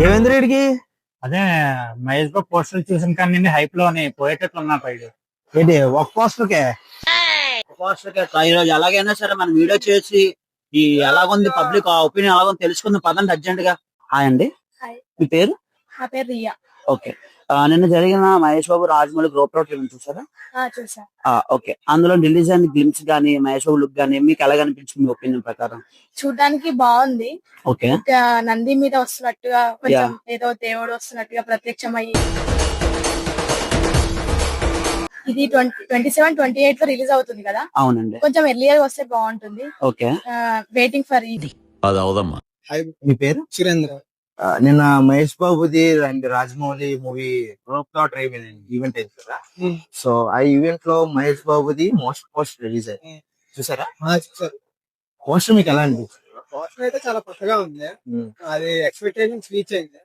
ఏమైంది వీడికి? అదే మహేష్ బాబు పోస్టర్ చూసిన కానీ హైప్ లోని పోయేటట్లు ఉన్నా పైకి. ఏంటి ఒక పోస్టర్కే? ఈ రోజు ఎలాగైనా సరే మనం వీడియో చేసి ఈ ఎలాగుంది పబ్లిక్ ఒపీనియన్ ఎలాగుంది తెలుసుకుందాం పదండి అర్జెంట్ గా. హాయ్ అండి, మీ పేరు? నా పేరు రియా. ఓకే, నిన్న జరిగిన Mahesh Babu Rajamouli group out event చూసారా? చూసా. ఓకే, అందులో రిలీజ్ అయిన గ్లిమ్స్ గానీ మహేష్ బాబు లుక్ గానీ మీకు ఎలాగ అనిపించింది మీ ఒపీనియన్ ప్రకారం? చూడ్డానికి బాగుంది. ఓకే, నంది మీద వస్తున్నట్టుగా కొంచెం ఏదో దేవుడు వస్తున్నట్టుగా ప్రత్యక్షమయ్యి ఇది 27-28 లో రిలీజ్ అవుతుంది కదా. అవునండి, కొంచెం ఎర్లియర్ వస్తే బాగుంటుంది. ఓకే, వెయిటింగ్ ఫర్ ఇది. మీ పేరు? సురేంద్ర. నిన్న మహేష్ బాబుది and Rajamouli movie group out event అయింది కదా. సో ఆ ఈవెంట్ లో మహేష్ బాబుది మోస్ట్ పోస్ట్ రిలీజ్ అయింది, చూసారా? పోస్టర్ మీకు ఎలా అనిపించింది? పోస్టర్ అయితే చాలా కొత్తగా ఉంది. అది ఎక్స్పెక్టేషన్స్ రీచ్ అయింది.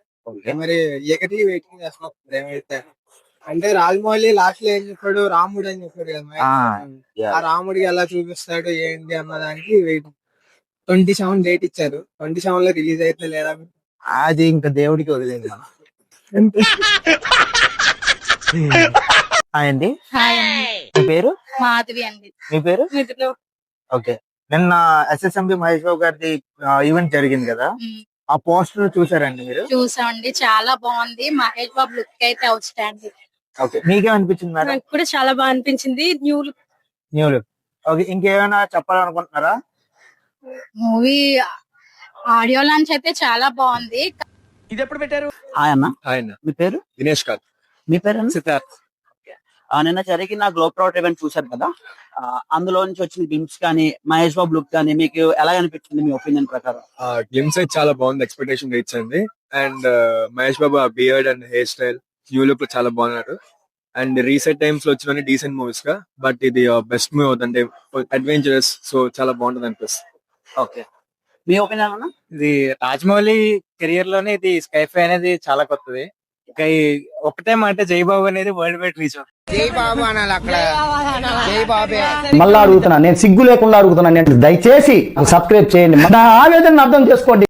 మరి ఏకటి వెయిటింగ్ చేస్తున్నాం ఏమైతే. అంటే రాజమౌళి లాస్ట్ లో ఏం చెప్పాడు, రాముడు అని చెప్పాడు కదా. ఆ రాముడికి ఎలా చూపిస్తాడు ఏంటి అన్న దానికి వెయిటింగ్. 27 డేట్ ఇచ్చారు. 27 లో రిలీజ్ అయితే లేదా? అది ఇంకా దేవుడికి వదిలేదు కదా. హాయ్ అండి, మీ పేరు? మాధవి అండి. మీ పేరు? ఓకే, నిన్న ఎస్ఎస్ఎంబి మహేష్ బాబు గారి ఈవెంట్ జరిగింది కదా, ఆ పోస్టర్ చూసారండి మీరు? చూసామండి, చాలా బాగుంది. మహేష్ బాబు లుక్ అయితే అవుట్ స్టాండింగ్. ఓకే, మీకేమనిపించింది మేడం? నాకు కూడా చాలా బాగా అనిపించింది. New look. ఓకే, ఇంకేమైనా చెప్పాలనుకుంటున్నారా? మూవీ ఆడియో లాంచ్ అయితే చాలా బాగుంది. ఇది ఎప్పుడు పెట్టారు? హాయ్ అన్న, ఆయన మీ పేరు? దినేష్ కాదు, మీ పేరు? సిద్ధార్థ్. నిన్న జరిగిన గ్లోబ్ అవుట్ ఈవెంట్ చూసారు కదా, అందులో నుంచి వచ్చిన గ్లిమ్స్ కానీ మహేష్ బాబు లుక్ కానీ మీకు ఎలా అనిపించింది మీ ఒపీనియన్ ప్రకారం? గ్లిమ్స్ అయితే చాలా బాగుంది, ఎక్స్పెక్టేషన్ రీచ్ అయింది. అండ్ మహేష్ బాబు ఆ beard and hair style new look లో చాలా బాగున్నారు. అండ్ రీసెంట్ టైమ్స్ లో వచ్చిన డీసెంట్ మూవీస్ గా, బట్ ఇది బెస్ట్ మూవీ అవుతుంది, అడ్వెంచరస్, సో చాలా బాగుంటుంది అనిపిస్తుంది. ఓకే, మీ ఒపీనియన్ అన్న? ఇది రాజమౌళి కెరియర్ లోనే ఇది స్కైఫై అనేది చాలా కొత్తది. ఇక ఒకటే మాట జై బాబు అనేది వరల్డ్ వైడ్ రీచ్. మళ్ళా అడుగుతున్నా, నేను సిగ్గు లేకుండా అడుగుతున్నా, నేను దయచేసి సబ్స్క్రైబ్ చేయండి, నా ఆవేదన అర్థం చేసుకోండి.